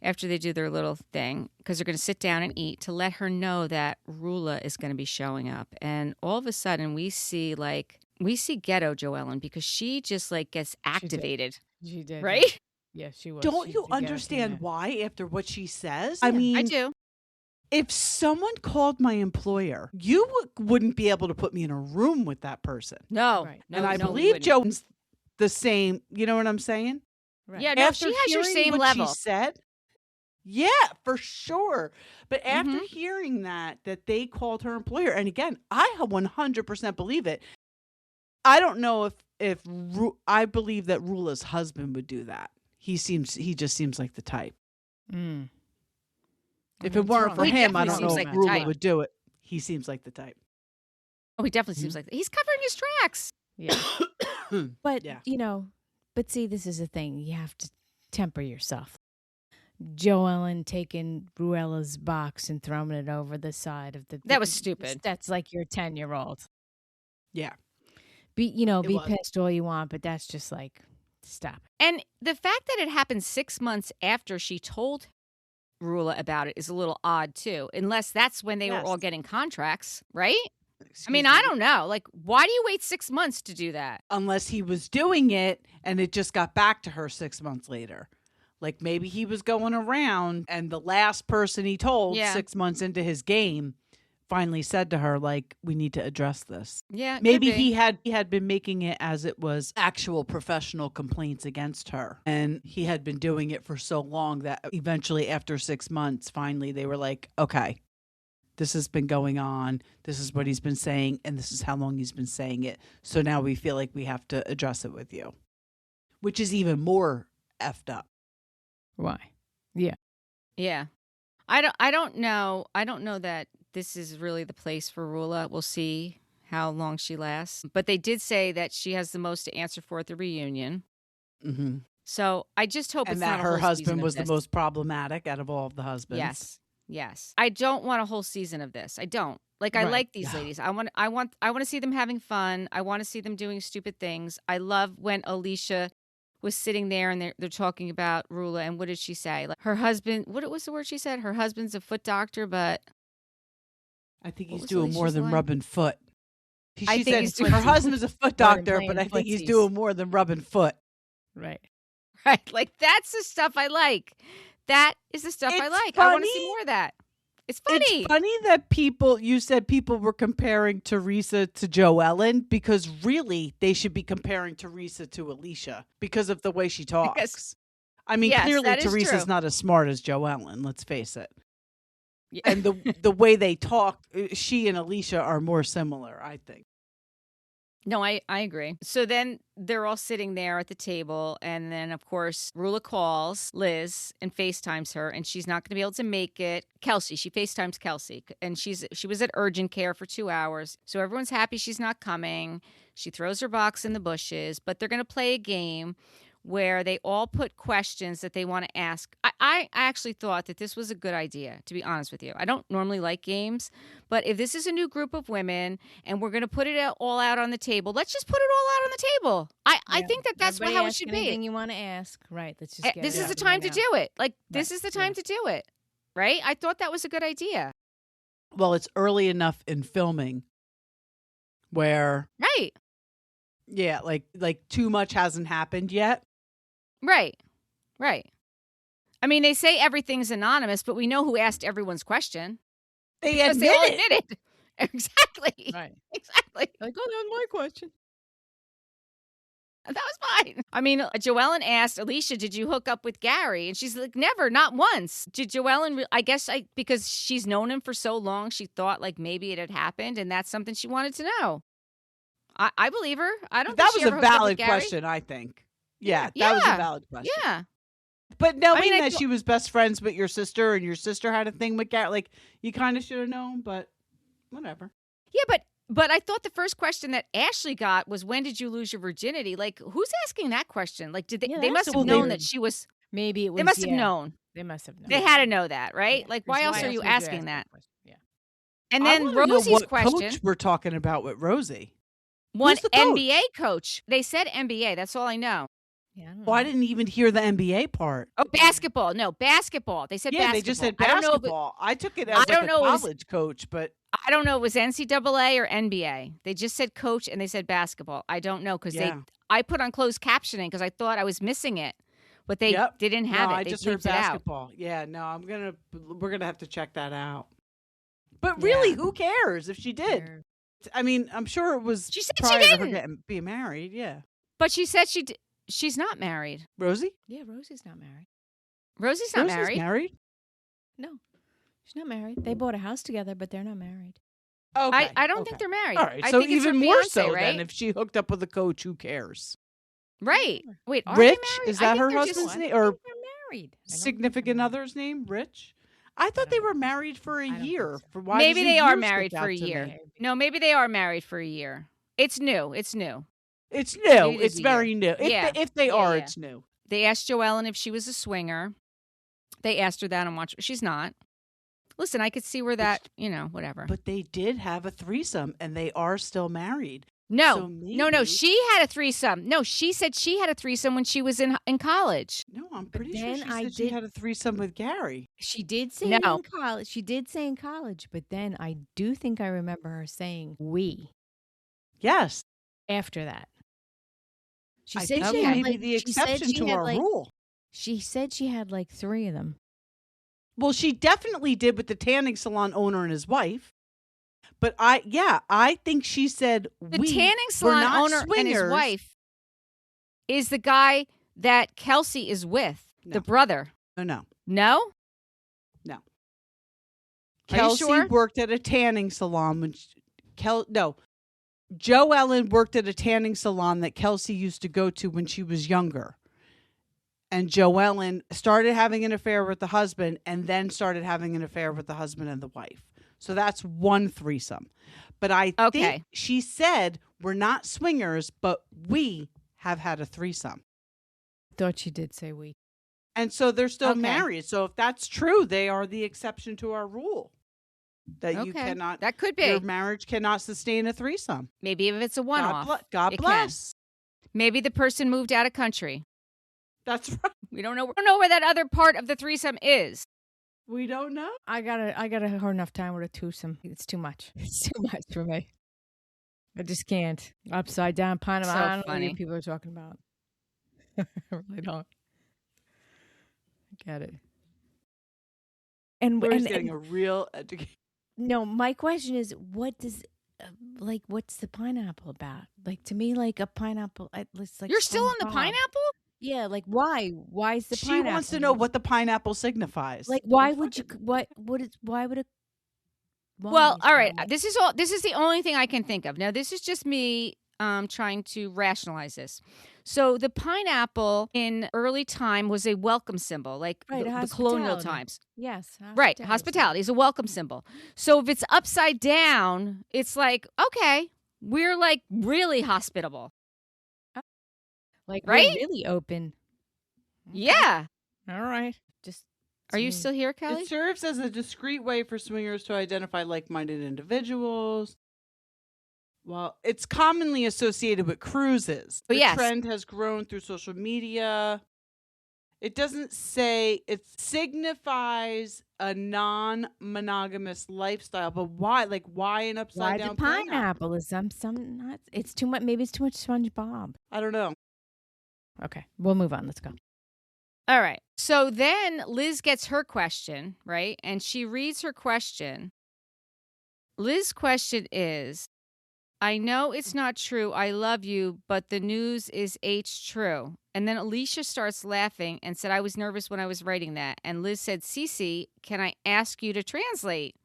after they do their little thing because they're going to sit down and eat to let her know that Rulla is going to be showing up. And all of a sudden, we see ghetto Joellen because she just like gets activated, She did. right? Yeah, she was. Don't She's you the ghetto understand king why after what she says? I Yeah, mean, I do. if someone called my employer, you wouldn't be able to put me in a room with that person. No. Right. No, and I no, we believe wouldn't. Joan's the same. You know what I'm saying? there. Right. Yeah, no, After she has your hearing same what level. she said, yeah, for sure. But after Mhm. hearing that they called her employer, and again, I 100% believe it. I don't know if I believe that Rulla's husband would do that. He just seems like the type. Mm. If mean, it weren't for He him, I definitely don't know seems if like the Rulla type. would do it. He seems like the type. Oh, he definitely seems like that. He's covering his tracks. Yeah. But Yeah. but see, this is the thing. You have to temper yourself. Joellen taking Ruella's box and throwing it over the side of the. That was stupid. That's like your 10-year-old. Yeah. Be be was. pissed all you want, but that's just like stop. And the fact that it happened 6 months after she told Rulla about it is a little odd too, unless that's when they were all Yes. getting contracts, right? Excuse I mean, me. I don't know. Like, why do you wait 6 months to do that? Unless he was doing it and it just got back to her 6 months later. Like maybe he was going around and the last person he told Yeah. 6 months into his game finally said to her, like, we need to address this. Yeah, it Maybe could be. he had been making it as it was actual professional complaints against her. And he had been doing it for so long that eventually after 6 months, finally they were like, okay, this has been going on. This is what he's been saying. And this is how long he's been saying it. So now we feel like we have to address it with you, which is even more effed up. Why? Yeah. I don't know. I don't know that this is really the place for Rulla. We'll see how long she lasts. But they did say that she has the most to answer for at the reunion. Mm-hmm. So I just hope And it's that not a her whole season husband of was the this. most problematic out of all of the husbands. Yes. Yes. I don't want a whole season of this. I don't. Like, I Right. like these ladies. I want to see them having fun. I want to see them doing stupid things. I love when Alicia was sitting there and they're talking about Rulla, and what did she say? Like, her husband, what was the word she said? Her husband's a foot doctor, but I think What he's was doing more Alicia's than line? rubbing foot. I She think said he's doing her husband's a foot more than doctor, but I playing think he's footsies. doing more than rubbing foot. Right. right, like that's the stuff I like. That is the stuff I It's like. I want to see funny. more of that. It's funny. It's funny that you said people were comparing Teresa to Joellen, because really they should be comparing Teresa to Alicia because of the way she talks. Yes. I mean, Yes, clearly that is Teresa's true. not as smart as Joellen, let's face it. Yeah. And the way they talk, she and Alicia are more similar, I think. No, I agree. So then they're all sitting there at the table, and then of course Rulla calls Liz and FaceTimes her, and she's not going to be able to make it. Kelsey, she FaceTimes Kelsey, and she was at urgent care for 2 hours. So everyone's happy she's not coming. She throws her box in the bushes, but they're going to play a game where they all put questions that they want to ask. I actually thought that this was a good idea, to be honest with you. I don't normally like games, but if this is a new group of women and we're going to put it all out on the table, let's just put it all out on the table. I think that's Everybody how it ask should anything be. you want to ask. Right. Let's just get This it is out the and time get to out. do it. Like, this Right, is the time to do it. Right? I thought that was a good idea. Well, it's early enough in filming where, Right. yeah, like too much hasn't happened yet. Right. Right. I mean, they say everything's anonymous, but we know who asked everyone's question. They Because they admit all it. admitted. Exactly. Right. Exactly. Like, oh, that was my question. That was fine. I mean, Joellen asked Alicia, did you hook up with Gary? And she's like, never, not once. Did Joellen, because she's known him for so long, she thought like maybe it had happened, and that's something she wanted to know. I believe her. I don't That think was she a ever hooked up with valid Gary. question, I think. Yeah, that was a Yeah. valid question. Yeah. But knowing I that she was best friends with your sister and your sister had a thing with Gary, like, you kind of should have known, but whatever. Yeah, but I thought the first question that Ashley got was, when did you lose your virginity? Like, who's asking that question? Like, did they? Yeah, They that's must have so known weird. that she was. Maybe it was. They must have yeah, known. They must have known. They had to know that, right? Yeah, Like, 'cause why else are you would ask asking that? question? Yeah. And I then wanna know Rosie's what question. coach we're talking about with Rosie. One Who's the coach? NBA coach. They said NBA. That's all I know. Yeah. Well, I didn't even hear the NBA part. Oh, basketball. No, basketball. They said Yeah, basketball. they just said I don't know if basketball. I took it as I like don't a know, it was- college coach, but I don't know. It was NCAA or NBA. They just said coach and they said basketball. I don't know because yeah. I put on closed captioning because I thought I was missing it, but they didn't have no, it. I They just heard bleeped it out. basketball. Yeah, no, we're gonna have to check that out. But really, Yeah. who cares if she did? They're- I mean, I'm sure it was She said she prior to her didn't. being married. Yeah, But she said she's not married. Rosie. Yeah, Rosie's not married. Rosie's not Rosie's married. No, she's not married. They bought a house together, but they're not married. Okay, I don't think they're married. All right, I so think it's her even more fiancé, so right? then, if she hooked up with a coach, who cares? Right. Wait, are they Rich, married? is I that think her they're just- husband's I name don't or think they're married. I don't think significant they're other's name? Rich. I thought don't they think were so. married for a I don't think year. so. For why Maybe does a they are year married stick for out a to me? year. Maybe. No, maybe they are married for a year. It's new. It's new. It's new. Maybe it is It's a very year. new. Yeah. If they Yeah, are, yeah. it's new. They asked Joellen if she was a swinger. They asked her that on Watch. She's not. Listen, I could see where that, whatever. But they did have a threesome, and they are still married. No, So no. maybe- She had a threesome. No, she said she had a threesome when she was in college. No, I'm pretty sure then she I said she did- had a threesome with Gary. She did say No. it in college. She did say in college, but then I do think I remember her saying "we" Yes. after that. She I said think she she had may be like, the she said exception she to had, our like- rule. She said she had like 3 of them. Well, she definitely did with the tanning salon owner and his wife. But I think she said The we tanning were salon not owner and his swingers. wife is the guy that Kelsey is with, No. the brother. No. No? No. Are you Kelsey sure? worked at a tanning salon when Joe Ellen worked at a tanning salon that Kelsey used to go to when she was younger. And Joe Ellen started having an affair with the husband and then started having an affair with the husband and the wife. So that's one threesome. But I Okay. think she said we're not swingers, but we have had a threesome. Thought she did say "we." And so they're still Okay. married. So if that's true, they are the exception to our rule that you Okay. cannot, That could your be. marriage cannot sustain a threesome. Maybe if it's a one-off. God it can. bless. Maybe the person moved out of country. That's right. We don't know. We don't know where that other part of the threesome is. We don't know. I got a hard enough time with a twosome. It's too much. It's too much for me. I just can't. Upside down pineapple. So I don't know funny. what people are talking about. I really don't. I get it. And Lori's getting a real education. no, my question is, what does what's the pineapple about? Like, to me, like a pineapple. It's like You're still on the SpongeBob. pineapple? Yeah, like why? Why is the She pineapple? wants to know what the pineapple signifies. Like, why would you? Why would it? Why? Well, all right. This is the only thing I can think of. Now, this is just me trying to rationalize this. So the pineapple in early time was a welcome symbol, like Right, the colonial hospitality. times. Yes, Right. Hospitality is a welcome symbol. So if it's upside down, it's like, okay, we're like really hospitable. Like, Right? we're really open. Okay. Yeah. All right. Just. Are you still here, Kelly? It serves as a discreet way for swingers to identify like-minded individuals. Well, it's commonly associated with cruises. Oh, The yes. trend has grown through social media. It doesn't say, it signifies a non-monogamous lifestyle, but why? Like, why an Why upside the down pineapple is some nuts? It's too much. Maybe it's too much SpongeBob. I don't know. Okay, we'll move on. Let's go. All right. So then Liz gets her question, right? And she reads her question. Liz's question is, I know it's not true. I love you, but the news is H true. And then Alicia starts laughing and said, I was nervous when I was writing that. And Liz said, Cece, can I ask you to translate?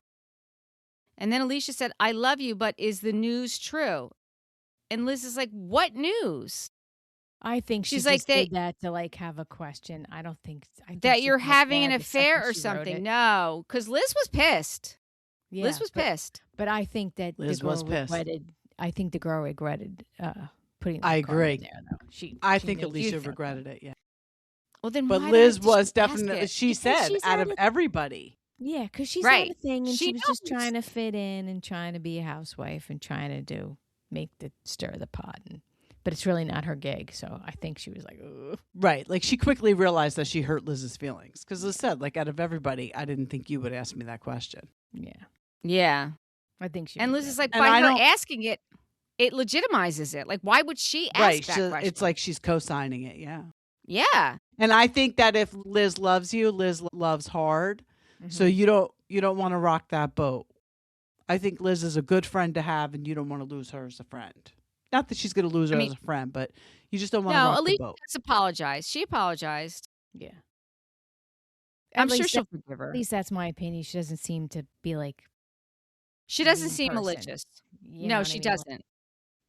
And then Alicia said, I love you, but is the news true? And Liz is like, what news? I think She's she like, just did that to like have a question. I don't think that she you're felt having bad an the second affair or she wrote something. it. No, because Liz was pissed. Yeah, Liz was pissed. But I think that Liz the girl was pissed. regretted. I think the girl regretted putting. I that card in agree. there, though. I she think knew. Alicia You regretted it, yeah. Well, then But why Liz did was ask definitely, it? she Because said, she's out had of a- everybody. Yeah, because she's Right. had a thing, and She she was just knows. trying to fit in and trying to be a housewife and trying to stir the pot. But it's really not her gig, so I think she was like, ugh. Right. Like, she quickly realized that she hurt Liz's feelings. Because Liz said, like, out of everybody, I didn't think you would ask me that question. Yeah, Yeah. I think she. And Liz is like, And by I her don't- asking it, it legitimizes it. Like, why would she ask Right. that question? It's like she's co-signing it, yeah. Yeah. And I think that if Liz loves you, Liz loves hard. So you don't want to rock that boat. I think Liz is a good friend to have, and you don't want to lose her as a friend. Not that she's going to lose her as a friend, but you just don't want to No, rock Alicia the boat. has apologized. She apologized. Yeah, I'm At sure least she'll forgive her. At least that's my opinion. She doesn't seem to be like. She doesn't mean seem person. malicious. You know No, what I she mean? doesn't.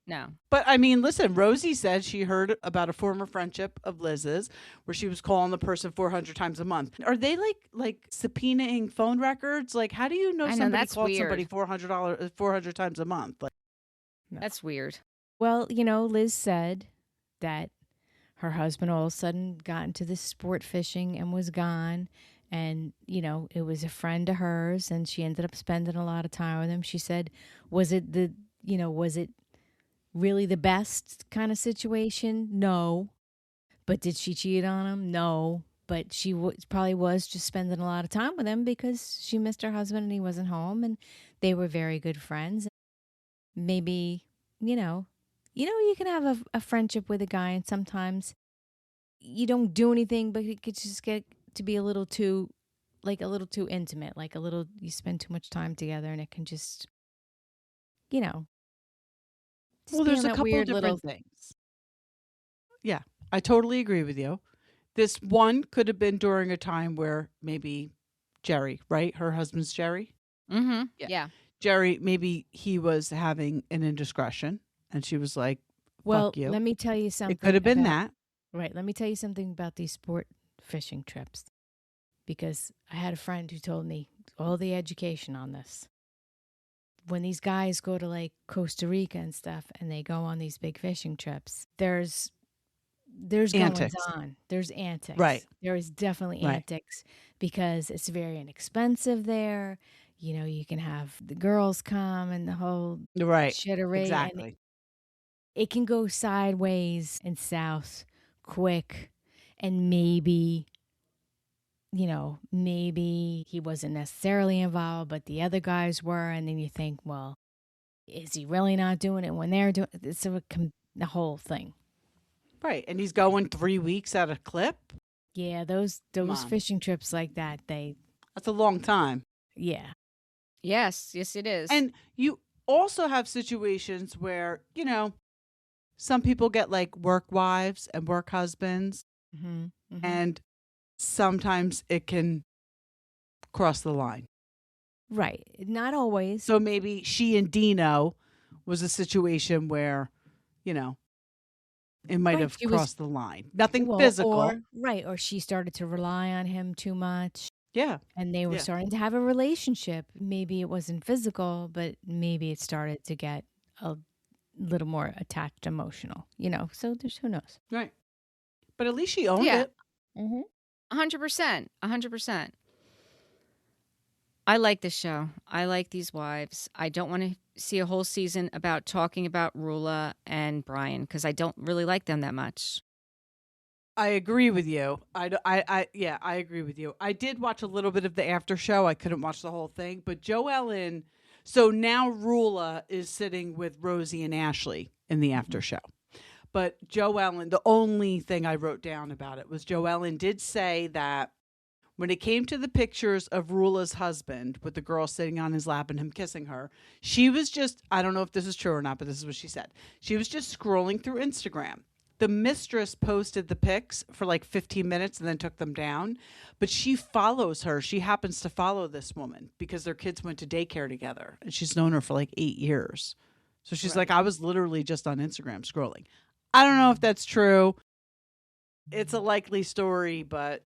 No. But I mean, listen, Rosie said she heard about a former friendship of Liz's where she was calling the person 400 times a month. Are they like subpoenaing phone records? Like, how do you know I know, somebody that's called weird. somebody $400 times a month? Like, No. That's weird. Well, Liz said that her husband all of a sudden got into this sport fishing and was gone. And, it was a friend of hers, and she ended up spending a lot of time with him. She said, was it really the best kind of situation? No. But did she cheat on him? No. But she probably was just spending a lot of time with him because she missed her husband and he wasn't home, and they were very good friends. Maybe, you can have a friendship with a guy, and sometimes you don't do anything, but it could just get to be a little too intimate, you spend too much time together, and it can just, just well, be there's on a that couple of weird different things. Yeah, I totally agree with you. This one could have been during a time where maybe Jerry, right? Her husband's Jerry. Mm-hmm. Yeah. Yeah. Jerry, maybe he was having an indiscretion, and she was like, Well, fuck you. let me tell you something. It could have been about- that. Right. Let me tell you something about these sport fishing trips, because I had a friend who told me all the education on this. When these guys go to like Costa Rica and stuff, and they go on these big fishing trips, there's there's Antics. goings on. There's antics. Right. There is definitely Right. antics because it's very inexpensive there. You can have the girls come and the whole Right. shittery. And Exactly. it can go sideways and south quick. And maybe he wasn't necessarily involved, but the other guys were. And then you think, well, is he really not doing it when they're doing it? It's the whole thing. Right. And he's going 3 weeks at a clip. Yeah, those on. fishing trips like that, That's a long time. yeah. Yes, it is. And you also have situations where, some people get like work wives and work husbands, Mm-hmm. and sometimes it can cross the line. Right. Not always. So maybe she and Dino was a situation where, it might Right, have she was- crossed the line. Nothing Well, physical. or she started to rely on him too much. Yeah. And they were Yeah. starting to have a relationship. Maybe it wasn't physical, but maybe it started to get a little more attached emotional, So who knows? Right. But at least she owned Yeah. it. Mm-hmm. 100%. 100%. I like this show. I like these wives. I don't want to see a whole season about talking about Rulla and Brian because I don't really like them that much. I agree with you. I agree with you. I did watch a little bit of the after show. I couldn't watch the whole thing, but Joellen. So now Rulla is sitting with Rosie and Ashley in the after show. But Joellen, the only thing I wrote down about it was Joellen did say that when it came to the pictures of Rulla's husband with the girl sitting on his lap and him kissing her, she was just, I don't know if this is true or not, but this is what she said. She was just scrolling through Instagram. The mistress posted the pics for like 15 minutes and then took them down. But she follows her. She happens to follow this woman because their kids went to daycare together. And she's known her for like 8 years. So she's like, I was literally just on Instagram scrolling. I don't know if that's true. It's a likely story, but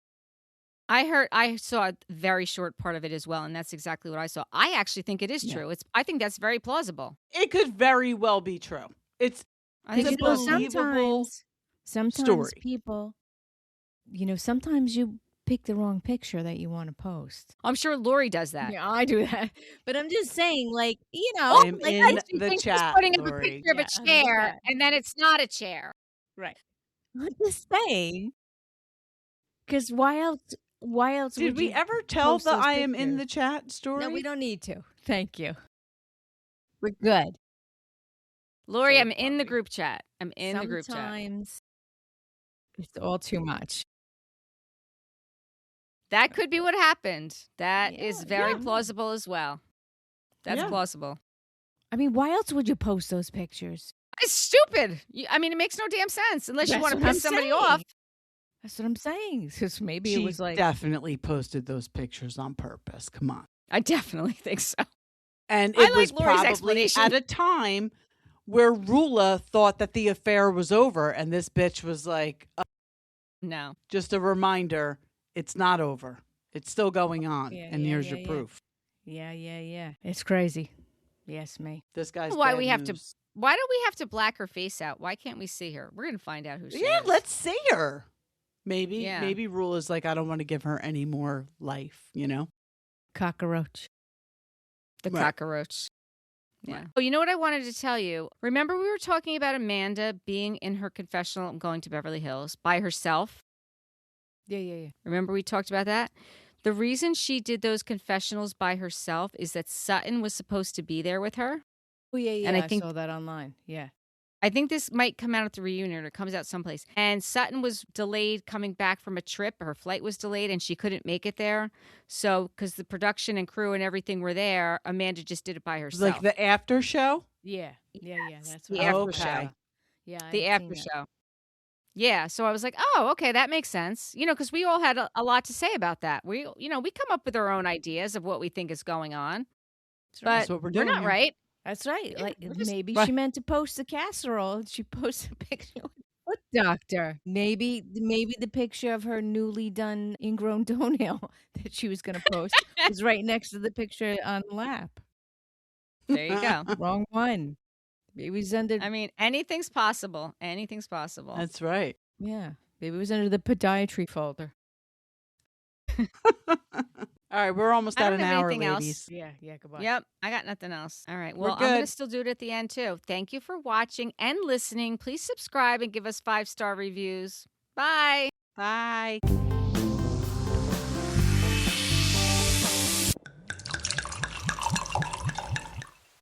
I saw a very short part of it as well, and that's exactly what I saw. I actually think it is true. I think that's very plausible. it could very well be true. It's I think It's it a is. believable sometimes story. people, sometimes you pick the wrong picture that you want to post. I'm sure Lori does that. Yeah, I do that. But I'm just saying, I'm like in She the thinks she's chat, putting up a Lori. picture of a Yeah, chair, 100%. and then it's not a chair. Right. I'm just saying. Because why else? Did would we you ever tell post the those I am in the pictures? chat story? No, we don't need to. Thank you. We're good. Lori, So I'm in the funny. group chat. I'm in the group chat. Sometimes it's all too much. That could be what happened. That is Yeah, very yeah. plausible as well. That's Yeah. plausible. I mean, why else would you post those pictures? It's stupid. I mean, it makes no damn sense unless you That's want to what I'm piss somebody saying. off. That's what I'm saying. Because maybe She it was like, definitely posted those pictures on purpose. Come on. I definitely think so. And I it like was Lori's probably explanation. at a time where Rulla thought that the affair was over, and this bitch was like, No. just a reminder, it's not over. It's still going on. Yeah, and yeah, here's yeah, your yeah. proof. yeah. It's crazy. Yes, me. This guy's Why bad we have to- news. Why do we have to black her face out? Why can't we see her? We're going to find out who she Yeah, is. let's see her. Maybe Yeah. Rulla's like, I don't want to give her any more life, Cockroach. The Right. cockroach. Yeah. Right. Oh, you know what I wanted to tell you? Remember we were talking about Amanda being in her confessional going to Beverly Hills by herself? Yeah. Remember we talked about that? The reason she did those confessionals by herself is that Sutton was supposed to be there with her. Oh, yeah. And I I think- saw that online. Yeah. I think this might come out at the reunion or it comes out someplace. And Sutton was delayed coming back from a trip. Her flight was delayed and she couldn't make it there. So, because the production and crew and everything were there, Amanda just did it by herself. Like the after show? Yeah. That's The what I after saw. show. Yeah. I The had after seen that. show. Yeah. So I was like, oh, okay, that makes sense. Because we all had a lot to say about that. We come up with our own ideas of what we think is going on. That's But what we're we're doing not here. right. That's right. Yeah, Like we're just- maybe Right. she meant to post the casserole. And she posted a picture. What doctor? Maybe the picture of her newly done ingrown toenail that she was going to post was right next to the picture on the lap. There you go. Wrong one. Maybe it's under. I mean, anything's possible. Anything's possible. That's right. Yeah. Maybe it was under the podiatry folder. All right, we're almost I at don't an have hour, anything else. ladies. Yeah, goodbye. Yep, I got nothing else. All right. We're Well, I'm going to good. still do it at the end too. Thank you for watching and listening. Please subscribe and give us 5-star reviews. Bye. Bye.